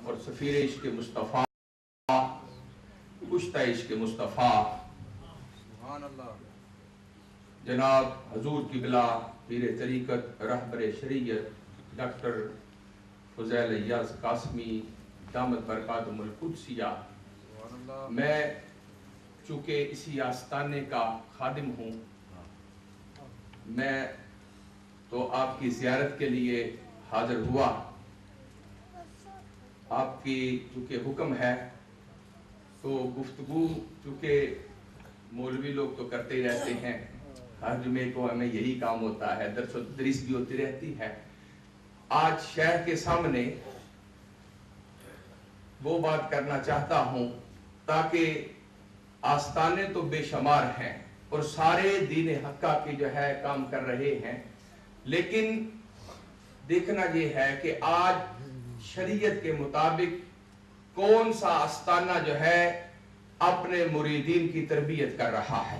اور سفیر عشق مصطفیٰ، کشتہ عشق مصطفیٰ، جناب حضور کی بلا پیر طریقت رہبر شریعت ڈاکٹر فضیل ایاز قاسمی دامت برکاتہم القدسیہ، میں چونکہ اسی آستانے کا خادم ہوں، میں تو آپ کی زیارت کے لیے حاضر ہوا۔ آپ کی چونکہ حکم ہے تو گفتگو چونکہ مولوی لوگ تو کرتے ہی رہتے ہیں، ہر جمعے کو ہمیں یہی کام ہوتا ہے، درس و تدریس بھی ہوتی رہتی ہے۔ آج شہر کے سامنے وہ بات کرنا چاہتا ہوں تاکہ آستانے تو بے شمار ہیں اور سارے دین حقہ کی جو ہے کام کر رہے ہیں، لیکن دیکھنا یہ ہے کہ آج شریعت کے مطابق کون سا آستانہ جو ہے اپنے مریدین کی تربیت کر رہا ہے،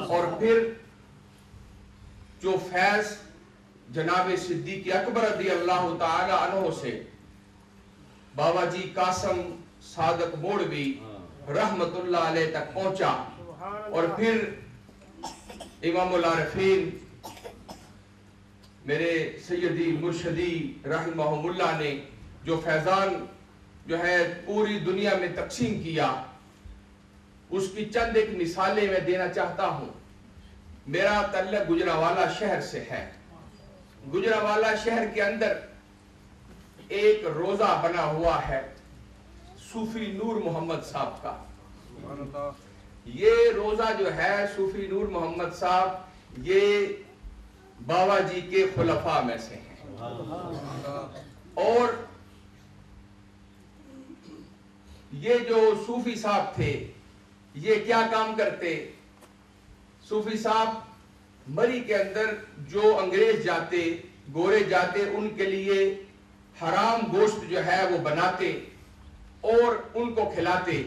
اور پھر جو فیض جناب صدیق اکبر رضی اللہ تعالی عنہ سے بابا جی قاسم صادق موڑوی رحمت اللہ علیہ تک پہنچا، اور پھر امام العارفین میرے سیدی مرشدی رحمہم اللہ نے جو فیضان جو ہے پوری دنیا میں تقسیم کیا، اس کی چند ایک مثالیں میں دینا چاہتا ہوں۔ میرا تعلق گجرانوالہ شہر سے ہے۔ گجرانوالہ شہر کے اندر ایک روزہ بنا ہوا ہے صوفی نور محمد صاحب کا۔ یہ روزہ جو ہے صوفی نور محمد صاحب یہ بابا جی کے خلفاء میں سے ہیں، اور یہ جو صوفی صاحب تھے یہ کیا کام کرتے؟ صوفی صاحب مری کے اندر جو انگریز جاتے، گورے جاتے، ان کے لیے حرام گوشت جو ہے وہ بناتے اور ان کو کھلاتے۔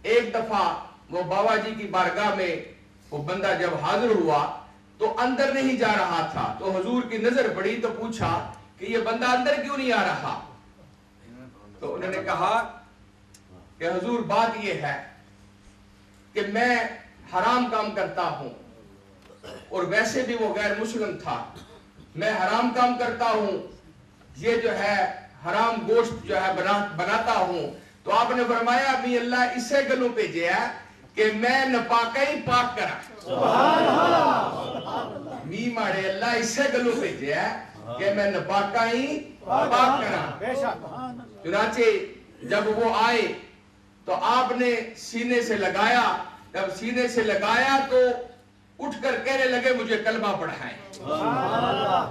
ایک دفعہ وہ بابا جی کی بارگاہ میں وہ بندہ جب حاضر ہوا تو اندر نہیں جا رہا تھا، تو حضور کی نظر پڑی تو پوچھا کہ یہ بندہ اندر کیوں نہیں آ رہا؟ تو انہوں نے کہا کہ حضور بات یہ ہے کہ میں حرام کام کرتا ہوں، اور ویسے بھی وہ غیر مسلم تھا، میں حرام کام کرتا ہوں، یہ جو ہے حرام گوشت جو ہے بناتا ہوں۔ تو آپ نے فرمایا می اللہ اسے گلوں پہ جیا کہ میں نپاکائی پاک کرا، سبحان اللہ، می مارے اللہ اسے گلوں پہ جیا کہ میں نپاکائی پاک کرا۔ چنانچہ جب وہ آئے تو آپ نے سینے سے لگایا، جب سینے سے لگایا تو اٹھ کر کہنے لگے مجھے کلمہ پڑھائیں۔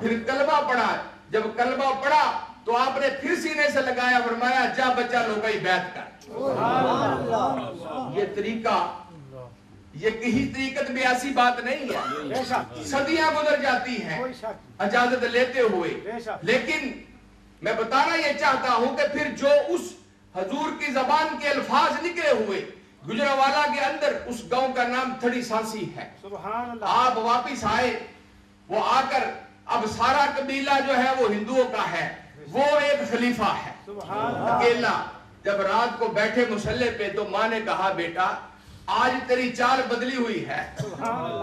پھر کلمہ پڑھا، جب کلمہ پڑھا تو آپ نے پھر سینے سے لگایا، فرمایا جا بچہ لوگائی بیعت کر۔ یہ طریقہ، یہ کہیں طریقت بھی ایسی بات نہیں ہے، صدیاں گزر جاتی ہیں اجازت لیتے ہوئے، لیکن میں بتانا یہ چاہتا ہوں کہ پھر جو اس حضور کی زبان کے الفاظ نکلے ہوئے، گجرانوالہ کے اندر اس گاؤں کا نام تھڑی سانسی ہے، آپ واپس آئے، وہ آ کر اب سارا قبیلہ جو ہے وہ ہندوؤں کا ہے، وہ ایک خلیفہ ہے اکیلا۔ جب رات کو بیٹھے مسلح پہ تو ماں نے کہا بیٹا آج تیری چال بدلی ہوئی ہے،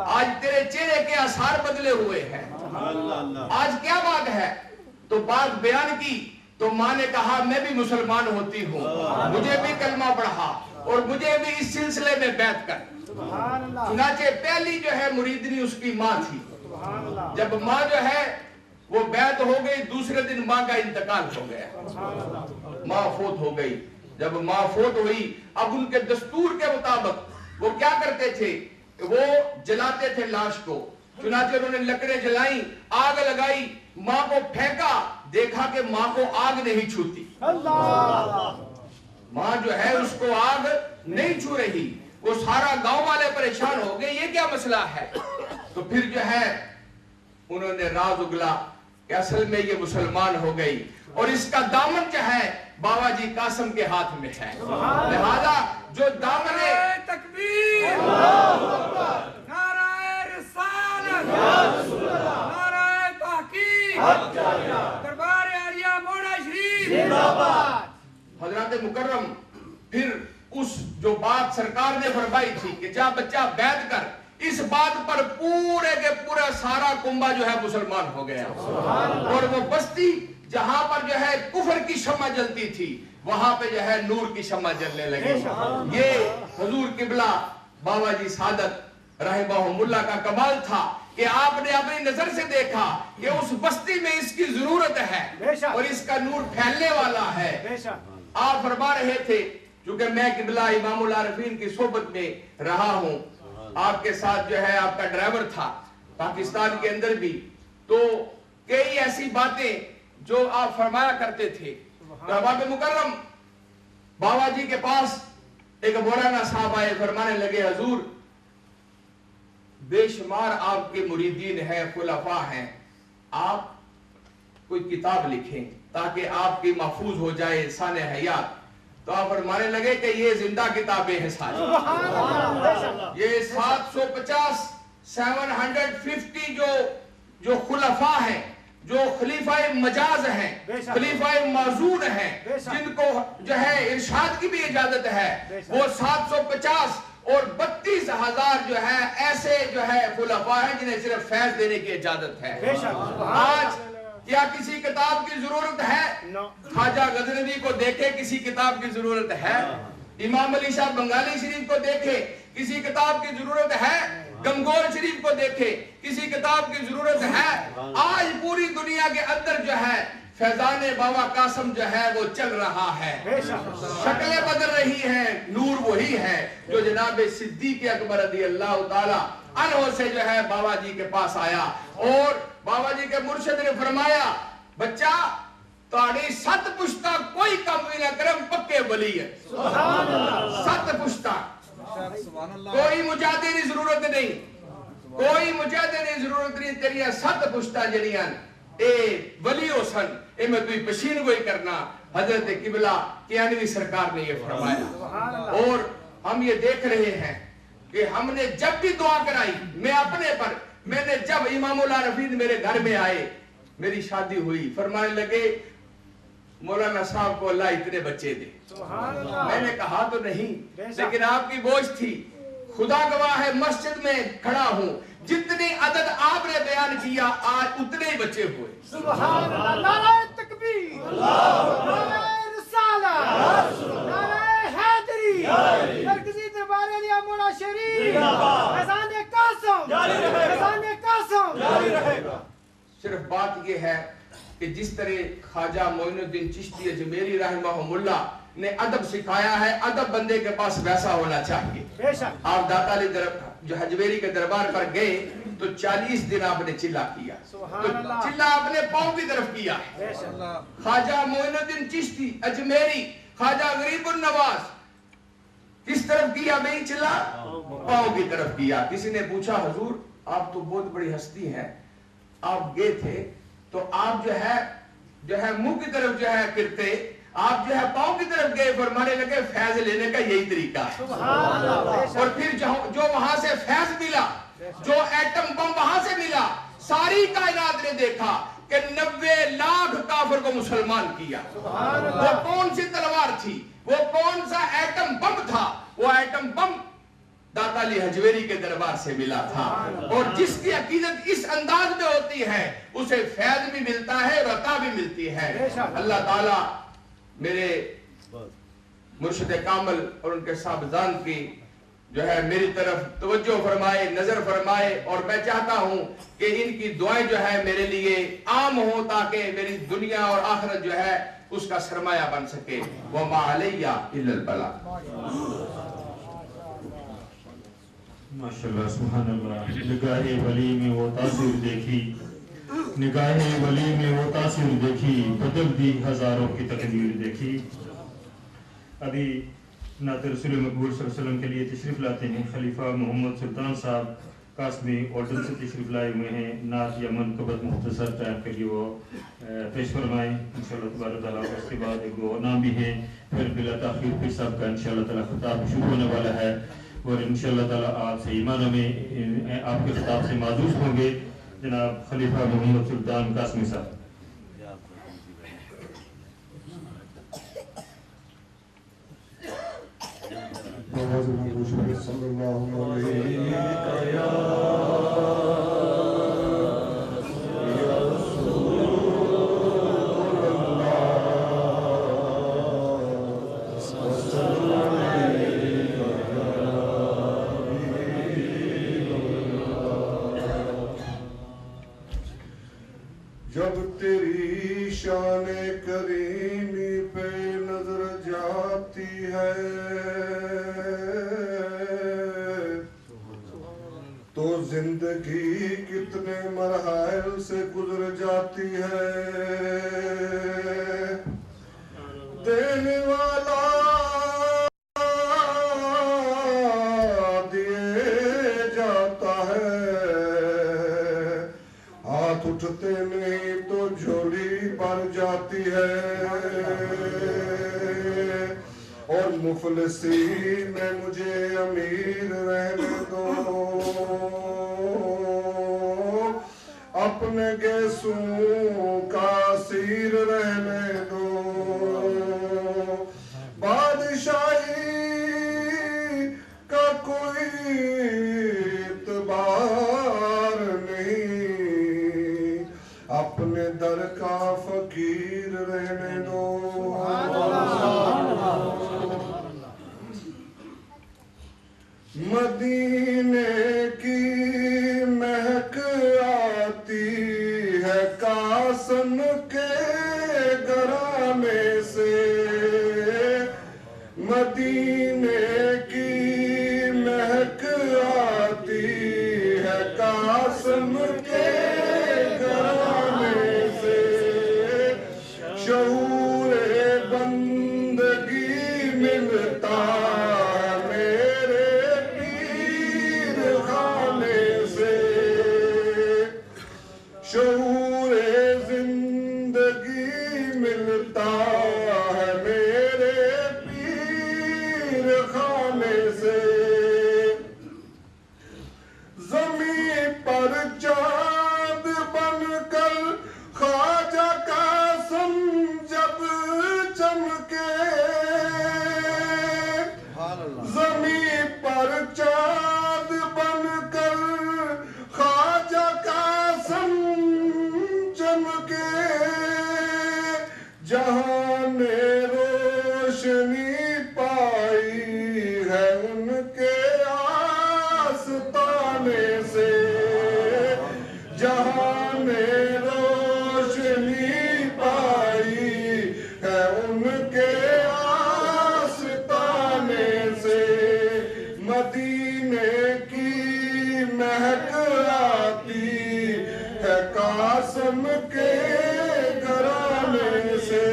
آج تیرے چہرے کے آثار بدلے ہوئے ہیں، آج کیا بات ہے؟ تو بات بیان کی تو ماں نے کہا میں بھی مسلمان ہوتی ہوں، مجھے بھی کلمہ پڑھا اور مجھے بھی اس سلسلے میں بیعت کر۔ چنانچہ پہلی جو ہے مریدنی اس کی ماں تھی، جب ماں جو ہے وہ بیعت ہو گئی، دوسرے دن ماں کا انتقال ہو گیا، ماں فوت ہو گئی۔ جب ماں فوت ہوئی اب ان کے دستور کے مطابق وہ کیا کرتے تھے، وہ جلاتے تھے لاش کو۔ چنانچہ انہوں نے لکڑیں جلائیں، آگ لگائی، ماں کو پھینکا، دیکھا کہ ماں کو آگ نہیں چھوتی، ماں جو ہے اس کو آگ نہیں چھو رہی۔ وہ سارا گاؤں والے پریشان ہو گئے یہ کیا مسئلہ ہے؟ تو پھر جو ہے انہوں نے راز اگلا کہ اصل میں یہ مسلمان ہو گئی، اور اس کا دامن جو ہے بابا جی قاسم کے ہاتھ میں ہے، لہذا جو دامن تکبیر، نعرہ رسالت، نعرہ تحقیق، دربار عالیہ مولا شریف حضرات مکرم پھر اس جو بات سرکار نے فرمائی تھی کہ جا بچہ بیعت کر، اس بات پر پورے کے پورا سارا کنبہ جو ہے مسلمان ہو گیا، اور وہ بستی جہاں پر جو ہے کفر کی شمع جلتی تھی وہاں پہ جو ہے نور کی شمع جلنے لگی۔ یہ حضور قبلہ بابا جی سعادت رحمہم اللہ کا کمال تھا کہ آپ نے اپنی نظر سے دیکھا کہ اس بستی میں اس کی ضرورت ہے اور اس کا نور پھیلنے والا ہے۔ آپ فرما رہے تھے چونکہ میں قبلہ امام العارفین کی صحبت میں رہا ہوں، آپ کے ساتھ جو ہے آپ کا ڈرائیور تھا پاکستان کے اندر بھی، تو کئی ایسی باتیں جو آپ فرمایا کرتے تھے۔ تو احباب مکرم بابا جی کے پاس ایک مولانا صاحب آئے، فرمانے لگے حضور بے شمار آپ کے مریدین ہیں، خلفاء ہیں، آپ کوئی کتاب لکھیں تاکہ آپ کی محفوظ ہو جائے سان حیات۔ تو آپ فرمانے لگے کہ یہ زندہ کتابیں ہیں ساری، یہ 750 750 جو خلفاء ہیں، جو خلیفہ مجاز ہیں، خلیفہ معزون ہیں، جن کو جو ہے ارشاد کی بھی اجازت ہے، وہ 750 اور 32,000 جو ہے ایسے جو ہے خلفاء ہیں جنہیں صرف فیض دینے کی اجازت ہے۔ آج کیا کسی کتاب کی ضرورت ہے؟ خواجہ غزنوی کو دیکھے کسی کتاب کی ضرورت ہے؟ امام علی شاہ بنگالی شریف کو دیکھے کسی کتاب کی ضرورت ہے؟ گنگول شریف کو دیکھے کسی کتاب کی ضرورت ہے؟ آج پوری دنیا کے اندر جو ہے فیضان بابا قاسم جو ہے وہ چل رہا ہے، شکلیں بدل رہی ہیں، نور وہی ہے جو جناب صدیق اکبر رضی اللہ تعالی عنہ سے جو ہے بابا جی کے پاس آیا، اور بابا جی کے مرشد نے فرمایا بچہ تاڑی 7 پشتہ کوئی کم بھی نہ کرم پکے ولی ہے۔ 7 پشتہ کوئی مجاہدے کی ضرورت نہیں، کوئی مجاہدے کی ضرورت نہیں، تیریاں 7 پشتہ جنیاں اے ولی ہو سن، اے میں توی پشین گوئی کرنا۔ حضرت قبلہ کیانوی سرکار نے یہ فرمایا، اور ہم یہ دیکھ رہے ہیں کہ ہم نے جب بھی دعا کرائی، میں اپنے پر، میں نے جب امام العارفین میرے گھر میں آئے، میری شادی ہوئی، فرمانے لگے مولانا صاحب کو اللہ اتنے بچے دے۔ میں نے کہا تو نہیں، لیکن آپ کی بوجھ تھی، خدا گواہ ہے مسجد میں کھڑا ہوں، جتنی عدد آپ نے بیان کیا آج اتنے ہی بچے ہوئے۔ سبحان اللہ، نعرہ تکبیر، نعرہ رسالت، نعرہ حیدری، مرکزی دربار علیہ مولا شریف، فیضان قاسم، صرف بات یہ ہے کہ جس طرح خواجہ معین الدین چشتی اجمیری رحمہ اللہ نے ادب سکھایا ہے، ادب بندے کے پاس ویسا ہونا چاہیے۔ آپ داتا علی جو اجمیری کے دربار پر گئے تو 40 دن آپ نے چلا کیا، تو چلا آپ نے پاؤں کی طرف کیا ہے۔ خواجہ معین الدین چشتی اجمیری، خواجہ غریب النواز کس طرف کیا بھئی چلا؟ پاؤں کی طرف کیا۔ کسی نے پوچھا حضور آپ تو بہت بڑی ہستی ہیں، آپ گئے تھے تو آپ جو ہے منہ کی طرف جو ہے پھرتے، آپ جو ہے پاؤں کی طرف گئے، فرمانے لگے فیض لینے کا یہی طریقہ ہے۔ اور پھر جو وہاں سے فیض ملا، جو ایٹم بم وہاں سے ملا، ساری کائنات نے دیکھا کہ 90 لاکھ کافر کو مسلمان کیا۔ وہ کون سی تلوار تھی، وہ کون سا ایٹم بم تھا؟ وہ ایٹم بم داتا علی حجویری کے دربار سے ملا تھا، اور جس کی عقیدت اس انداز میں ہوتی ہے اسے فیض بھی ملتا ہے، عطا بھی ملتی ہے۔ اللہ تعالیٰ میرے مرشد کامل اور ان کے صاحبزان کی جو ہے میری طرف توجہ فرمائے، نظر فرمائے، اور میں چاہتا ہوں کہ ان کی دعائیں جو ہے میرے لیے عام ہوں تاکہ میری دنیا اور آخرت جو ہے اس کا سرمایہ بن سکے۔ وَمَا عَلَيَّ إِلَّا الْبَلَاغُ۔ ماشاءاللہ سبحان اللہ، نگاہ ولی میں وہ تاثیر دیکھی، نگاہ ولی میں وہ تاثیر دیکھی، بدل دی ہزاروں کی تقدیر دیکھی۔ ابھی نعت رسول مقبول صلی اللہ علیہ وسلم کے لیے تشریف لاتے ہیں خلیفہ محمد سلطان صاحب قاسمی اردن سے تشریف لائے ہوئے ہیں، نعت یا منقبت مختصر ٹائم کے لیے وہ پیش فرمائیں انشاءاللہ تبارک تعالیٰ۔ اس کے بعد ایک دو نام بھی ہیں، پھر بلا تاخیر پیر صاحب کا انشاءاللہ تعالیٰ خطاب شروع ہونے والا ہے، اور انشاءاللہ تعالیٰ آپ سے ایمانوں میں آپ کے خطاب سے معزوز ہوں گے جناب خلیفہ محمد سلطان قاسمی صاحب۔ آواز میں گوشت صلی اللہ علیہ جب تیری شان کریمی پہ نظر جاتی ہے تو زندگی کتنے مراحل سے گزر جاتی ہے دینے والا دیے جاتا ہے ہاتھ اٹھتے نہیں تو جھولی بھر جاتی ہے اور مفلسی میں مجھے امیر رہنے دو اپنے گیسوں کا اسیر رہنے دو بادشاہی کا کوئی اعتبار نہیں اپنے در کا فقیر رہنے دو مدینے کی مہک آتی ہے قاسم کے گھرانے سے مدینے کی مہک آتی ہے قاسم کے گھرانے سے شعور بندگی ملتا شعور زندگی ملتا ہے میرے پیر خانے سے زمین پر چاند بن کر خواجہ قاسم جب چمکے زمین پر چاند بن کر خواجہ قاسم چمکے جہاں نے روشنی پائی ہے ان کے آستانے سے جہاں نے روشنی پائی ہے ان کے آستانے سے مدینے کی مہک آتی ہے قاسم کے گھرانے سے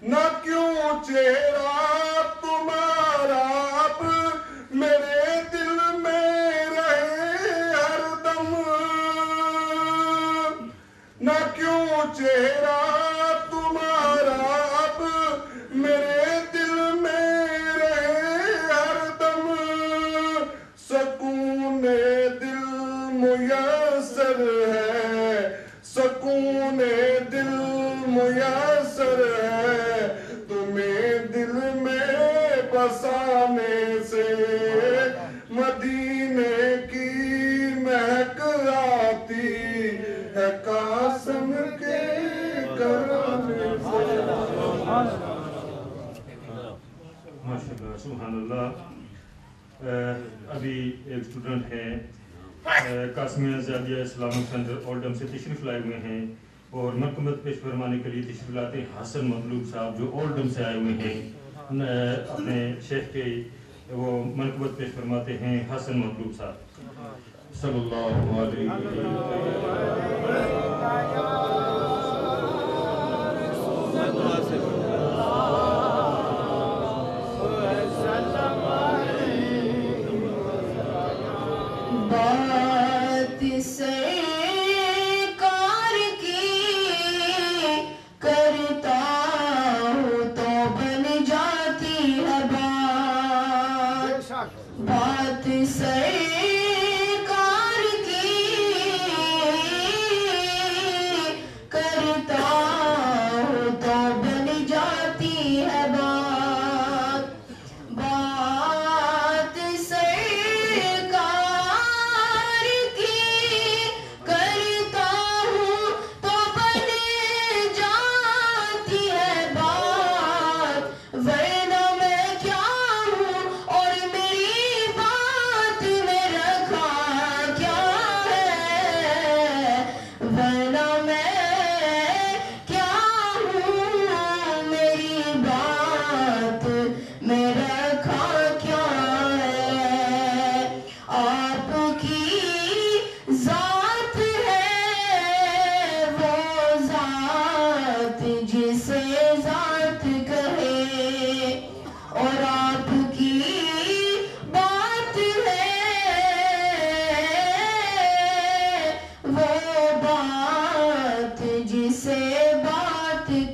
نہ کیوں چہرہ تمہارا اب میرے دل میں رہے ہر دم نہ کیوں چہرہ تمہارا اب میرے دل میں رہے ہر دم سکون دل میسر ہے سکون دل میسر ہے تمہیں دل میں بسانے سے مدینے کی مہک آتی ہے قاسم کے گھرانے سے ماشاءاللہ سبحان اللہ ابھی ایک اسٹوڈنٹ ہے قاسمیہ زادیہ اسلامک سینٹر اولڈم سے تشریف لائے ہوئے ہیں اور منقبت پیش فرمانے کے لیے تشریف لاتے ہیں حسن مطلوب صاحب جو اولڈم سے آئے ہوئے ہیں اپنے شیخ کے وہ منقبت پیش فرماتے ہیں حسن مطلوب صاحب صلی اللہ علیہ بات سرکار کی کرتا ہوں تو بن جاتی ہے بات سرکار کی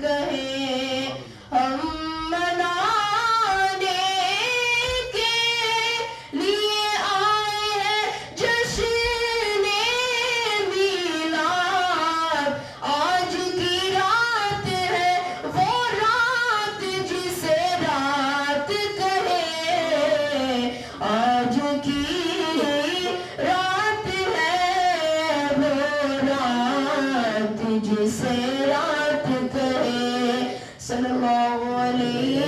کہے ہم منانے کے لیے آئے ہیں جشن میلاد آج کی رات ہے وہ رات جسے رات کہے آج کی رات ہے وہ رات جسے رات کہے صلی اللہ علیہ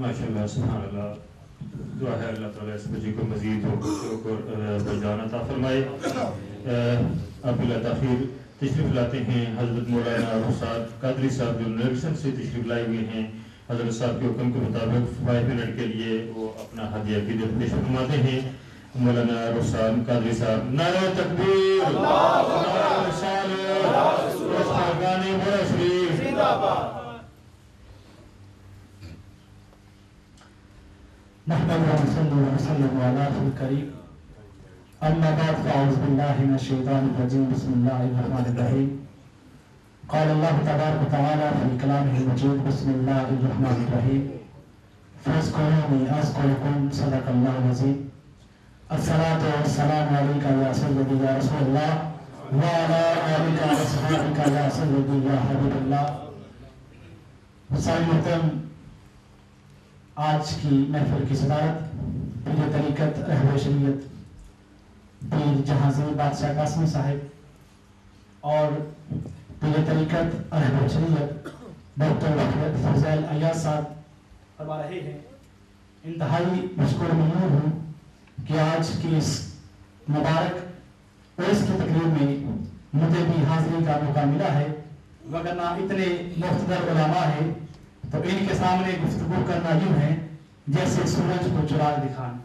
ماشاءاللہ سبحان اللہ دعا ہے اللہ تعالیٰ اس بچے کو مزید شوق اور بلجان عطا فرمائے. اب بلا تاخیر تشریف لاتے ہیں حضرت مولانا استاد قادری صاحب جو نریشن سے تشریف لائے ہوئے ہیں. حضرت صاحب کے حکم کے مطابق 5 منٹ کے لیے وہ اپنا ہدیہ عقیدت پیش فرماتے ہیں. مولانا استاد قادری صاحب نعرہ تکبیر نعرہ رسالت گانے بڑا شریف زندہ باد. نحمد ونصلي ونسلم على رسول الكريم أما بعد فأعوذ بالله من الشيطان الرجيم بسم الله الرحمن الرحيم. قال الله تبارك وتعالى في كلامه المجيد بسم الله الرحمن الرحيم فاذكروني أذكركم صدق الله العظيم. الصلاة والسلام عليك يا سيدي يا رسول الله وعلى آلك وأصحابك يا سيدي يا حبیب اللہ. سارے محترم، آج کی محفل کی صدارت پیر طریقت رہبر شریعت پیر جہانزیب بادشاہ قاسمی صاحب اور پیر طریقت رہبر شریعت ڈاکٹر فضیل ایاز صاحب فرما رہے ہیں. انتہائی مشکور ممنون ہوں کہ آج کی اس مبارک عرس کی تقریب میں مجھے بھی حاضری کا موقع ملا ہے، وگرنہ اتنے مقتدر علماء ہیں تو ان کے سامنے گفتگو کرنا یوں ہے جیسے سورج کو چراغ دکھانا.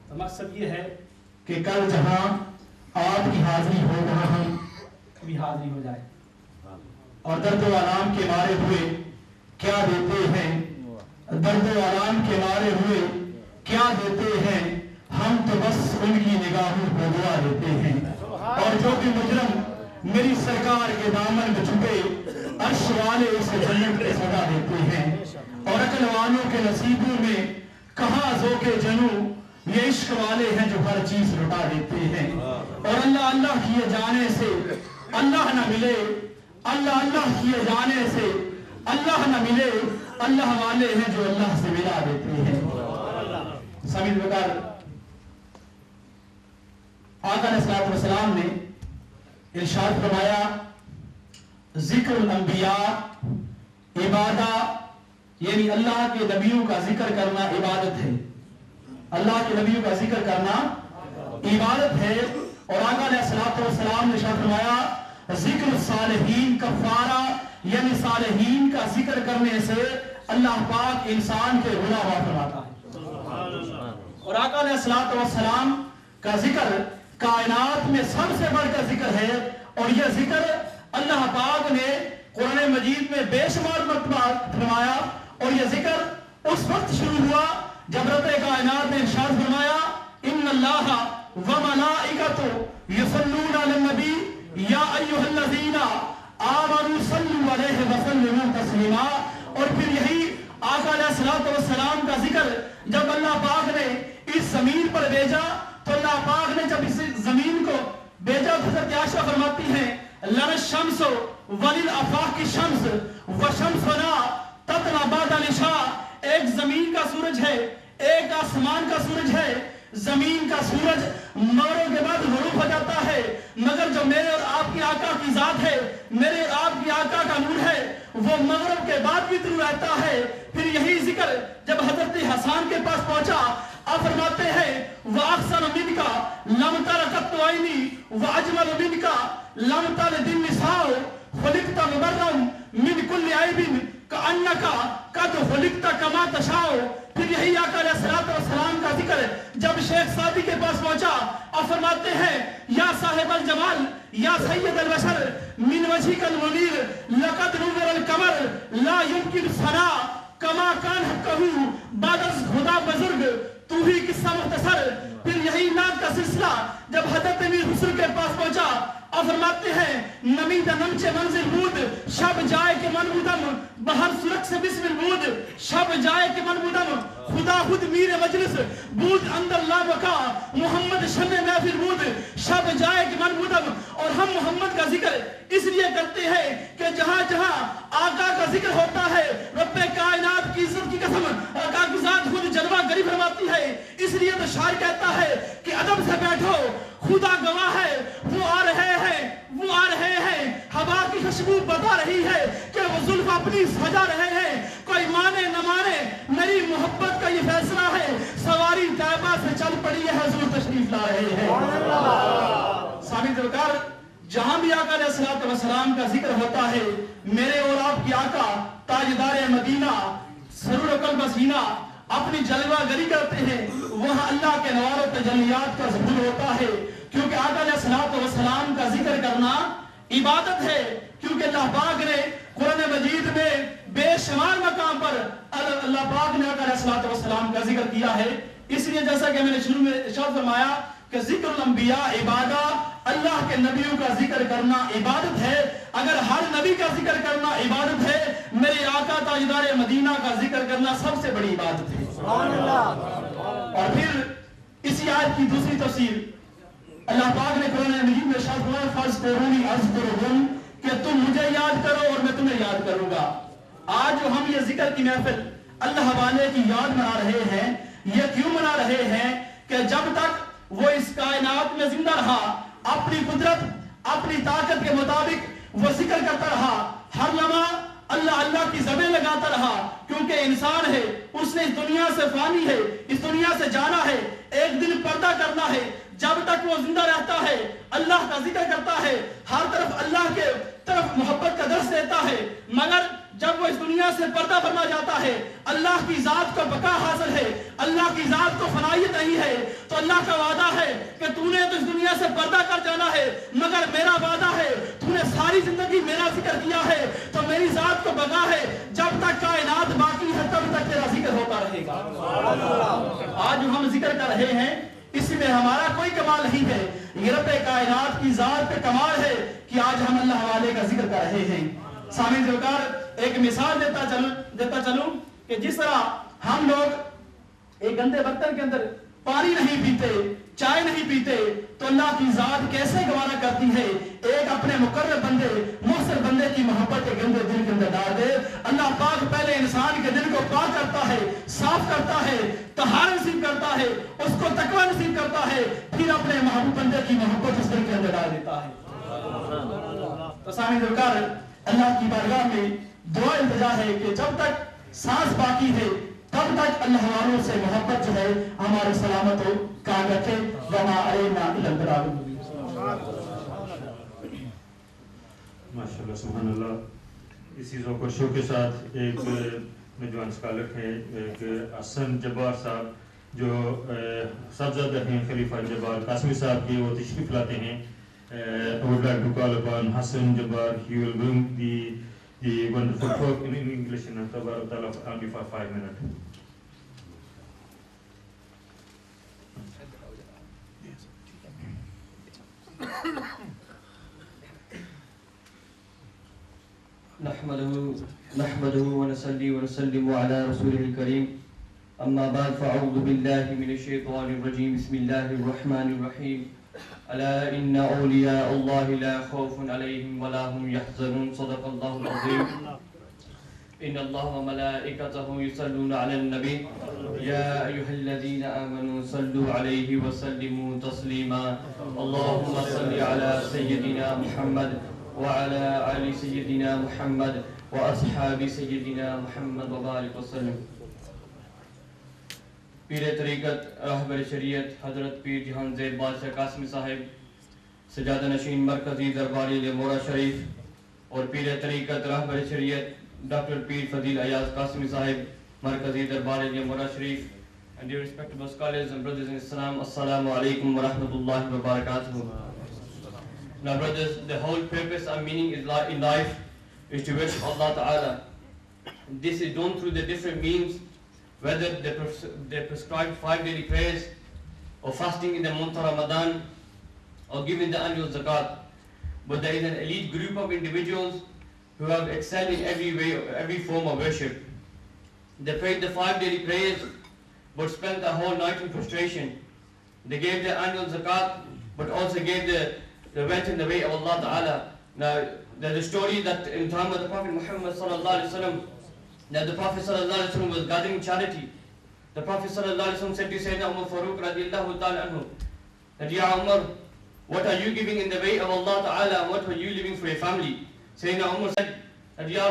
تو مقصد یہ ہے کہ کل جہاں آپ کی حاضری ہو وہاں ہم بھی حاضری ہو جائے، اور درد و آرام کے مارے ہوئے کیا دیتے ہیں، درد و آرام کے مارے ہوئے کیا دیتے ہیں، ہم تو بس ان کی نگاہوں کو دعا دیتے ہیں. اور جو بھی مجرم میری سرکار کے دامن میں چھپے، عرش والے اسے جنت کی سزا دیتے ہیں. اور عقل والوں کے نصیبوں میں کہاں ذوق جنوں، یہ عشق والے ہیں جو ہر چیز لٹا دیتے ہیں. اور اللہ اللہ کیے جانے سے اللہ نہ ملے، اللہ اللہ کیے جانے سے اللہ نہ ملے، اللہ والے ہیں جو اللہ سے ملا دیتے ہیں. سمجھ بکر آقا علیہ السلام نے ارشاد فرمایا، ذکر الانبیاء عبادہ، یعنی اللہ کے نبیوں کا ذکر کرنا عبادت ہے. اللہ کے نبیوں کا ذکر کرنا عبادت ہے. اور آقا علیہ السلام نے ارشاد فرمایا، ذکر الصالحین کفارہ، یعنی صالحین کا ذکر کرنے سے اللہ پاک انسان کے گناہ معاف فرماتا ہے. اور آقا علیہ السلام کا ذکر کائنات میں سب سے بڑھ کر ذکر ہے. اور یہ ذکر اللہ پاک نے قرآن مجید میں بے شمار مرتبہ فرمایا. اور یہ ذکر اس وقت شروع ہوا جب رب کائنات نے ارشاد فرمایا، ان اللہ وملائکتہ یصلون علی النبی یا ایھا الذین آمنوا صلوا علیہ وسلموا تسلیما. اور پھر یہی آقا علیہ السلام کا ذکر جب اللہ پاک نے اس زمین پر بھیجا تو اللہ پاک نے جب اس زمین کو بھیجا تو حضرت عائشہ فرماتی ہیں، لنا الشمس وللآفاق الشمس وشمسنا تطلع بعد العشاء. ایک زمین کا سورج ہے، ایک آسمان کا سورج ہے. زمین کا سورج مغرب کے بعد غروب ہو جاتا ہے، مگر جو میرے اور آپ کی آقا کی ذات ہے، میرے اور آپ کی آقا کا نور ہے، وہ مغرب کے بعد بھی طلوع رہتا ہے. پھر یہی ذکر جب حضرت حسان کے پاس پہنچا، آپ فرماتے ہیں، وَأَحْسَنُ مِنْكَ لَمْ تَرَ قَطُّ عَيْنِي وَأَجْمَلُ مِنْكَ لَمْ تَلِدِ النِّسَاءُ خُلِقْتَ مُبَرًّا مِنْ كُلِّ عَيْبٍ كَأَنَّكَ قَدْ خُلِقْتَ كَمَا تَشَاءُ. پھر یہی آقا علیہ السلام کا ذکر جب شیخ سعدی کے پاس پہنچا، آپ فرماتے ہیں، یا صاحب الجمال یا سید البشر من وجهك المنیر لقد نور القمر لا يمكن ثنا کما کان حقہ بعد از خدا بزرگ تو ہی قصہ مختصر. پھر یہی نعت کا سلسلہ جب حضرت امیر حسن کے پاس پہنچا، آپ فرماتے ہیں، نمید نمچے منزل بود شب جائے کے من بودم بہر سرک سے بسم البود. شب جائے کے من بودم خدا خود میر مجلس بود اندر لا بکا محمد شن محفل بود. شب جائے کے من بودم. اور ہم محمد کا ذکر اس لیے کرتے ہیں کہ جہاں جہاں آقا کا ذکر ہوتا ہے، رب کائنات کی عزت کی قسم آقا کی ذات خود جلوہ گری فرماتی ہے. اس لیے تو شاعر کہتا ہے کہ ادب سے بیٹھو خدا گواہ ہے، وہ آ رہے ہیں، وہ آ رہے ہیں. ہوا کی خوشبو بتا رہی ہے کہ وہ زلف اپنی سجا رہے ہیں. کوئی مانے نہ مانے میری محبت کا یہ فیصلہ ہے. سواری طیبہ سے چل پڑی ہے، حضور تشریف لا رہے ہیں. سامعین وقار، جہاں بھی آقا علیہ السلام کا ذکر ہوتا ہے، میرے اور آپ کی آقا تاجدار مدینہ سرور قلب سینہ اپنی جلوہ گری کرتے ہیں. وہاں اللہ کے نوار و تجلیات کا ظہور ہوتا ہے، کیونکہ آقا علیہ السلام کا ذکر کرنا عبادت ہے. کیونکہ اللہ پاک نے قرآن مجید میں بے شمار مقام پر اللہ پاک نے آقا علیہ السلام کا ذکر کیا ہے. اس لیے جیسا کہ میں نے شروع میں ارشاد فرمایا کہ ذکر الانبیاء عبادہ، اللہ کے نبیوں کا ذکر کرنا عبادت ہے. اگر ہر نبی کا ذکر کرنا عبادت ہے، میرے آقا تاجدار مدینہ کا ذکر کرنا سب سے بڑی عبادت ہے. اور پھر اسی آیت کی دوسری تفسیر اللہ پاک نے قرآن مجید میں ارشاد فرمایا فاذکرونی اذکرکم کہ تم مجھے یاد کرو اور میں تمہیں یاد کروں گا. آج جو ہم یہ ذکر کی محفل اللہ والے کی یاد منا رہے ہیں, یہ کیوں منا رہے ہیں کہ جب تک وہ اس کائنات میں زندہ رہا اپنی قدرت اپنی طاقت کے مطابق وہ ذکر کرتا رہا, ہر لمحہ اللہ اللہ کی زبیں لگاتا رہا, کیونکہ انسان ہے, اس نے اس دنیا سے فانی ہے, اس دنیا سے جانا ہے, ایک دن پردہ کرنا ہے. جب تک وہ زندہ رہتا ہے اللہ کا ذکر کرتا ہے, ہر طرف اللہ کے طرف محبت کا درس دیتا ہے, مگر جب وہ اس دنیا سے پردہ فرما جاتا ہے اللہ کی ذات کو بقا حاصل ہے, اللہ کی ذات کو فنائیت نہیں ہے, تو اللہ کا وعدہ ہے کہ تو نے تو اس دنیا سے پردہ کر جانا ہے, مگر میرا وعدہ ہے تو نے ساری زندگی میرا ذکر کیا ہے تو میری ذات کو بقا ہے, جب تک کائنات باقی ہے تب تک تیرا ذکر ہوتا رہے گا. آج ہم ذکر کر رہے ہیں اس میں ہمارا کوئی کمال نہیں ہے, یہ رب کائنات کی ذات پہ کمال ہے کہ آج ہم اللہ والے کا ذکر کر رہے ہیں. سامعین ذوالفقار ایک مثال دیتا چلوں کہ جس طرح ہم لوگ ایک گندے برتن کے اندر پانی نہیں پیتے, چائے نہیں پیتے, تو اللہ کی ذات کیسے گوارا کرتی ہے ایک اپنے مقرب بندے محسن بندے کی محبت کے گندے دل کے اندر ڈال دے. اللہ پاک پہلے انسان کے دل کو پاک کرتا ہے, صاف کرتا ہے, طہارت نصیب کرتا ہے, اس کو تقوی نصیب کرتا ہے, پھر اپنے محبوب بندے کی محبت اس دل کے اندر ڈال دیتا ہے. تو سامعین ذوالفقار اللہ کی بارگاہ میں دعا التجا ہے کہ جب تک سانس باقی ہے تب تک اللہ والوں سے محبت جو ہے ہمارے سلامت ہو کام رکھے. وما علینا الا البلاغ المبین. ماشاءاللہ سبحان اللہ. اس چیزوں کو شو کے ساتھ ایک نوجوان اسکالر ہیں, ایک حسن جبار صاحب جو صاحبزادہ ہیں خلیفہ جبار قاسمی صاحب کی, وہ تشریف لاتے ہیں. I would like to call upon Hassan Jabbar. He will bring the wonderful talk in English and only for 5 minutes. نحمده ونصلي ونسلم على رسوله الكريم. أما بعد فأعوذ بالله من الشيطان الرجيم. بسم الله الرحمن الرحيم. ألا إن أولياء الله لا خوف عليهم ولا هم يحزنون. صدق الله العظيم. إن الله وملائكته يصلون على النبي يا أيها الذين آمنوا صلوا عليه وسلموا تسليما. اللهم صل على سيدنا محمد وعلى آل سيدنا محمد وأصحاب سيدنا محمد وبارك وسلم. پیر طریقت راہبر شریعت حضرت پیر جہان زیب بادشاہ قاسمی صاحب, سجادہ نشین مرکزی درباری لیمورا شریف, اور پیر طریقت راہبر شریعت ڈاکٹر پیر فضیل ایاز قاسمی صاحب مرکزی درباری لیمورا شریف. And dear respectable scholars and brothers in Islam, Assalamu alaikum wa rahmatullahi wa barakatuh. Now brothers, the whole purpose and meaning in life is to worship Allah Ta'ala. This is done through the different means, whether they prescribed 5 daily prayers or fasting in the month of Ramadan or giving the annual zakat. But there is an elite group of individuals who have excelled in every form of worship. They prayed the 5 daily prayers but spent the whole night in prostration. They gave the annual zakat but also went in the way of Allah Ta'ala. Now there's a story that in the time of the Prophet Muhammad Sallallahu Alaihi Wasallam, that the Prophet Sallallahu Alaihi Wasallam was gathering charity. The Prophet Sallallahu Alaihi Wasallam said to Sayyidina Umar Farooq radiyallahu ta'ala anhu, that Ya Umar, what are you giving in the way of Allah Ta'ala and what are you leaving for your family? Sayyidina Umar said that Ya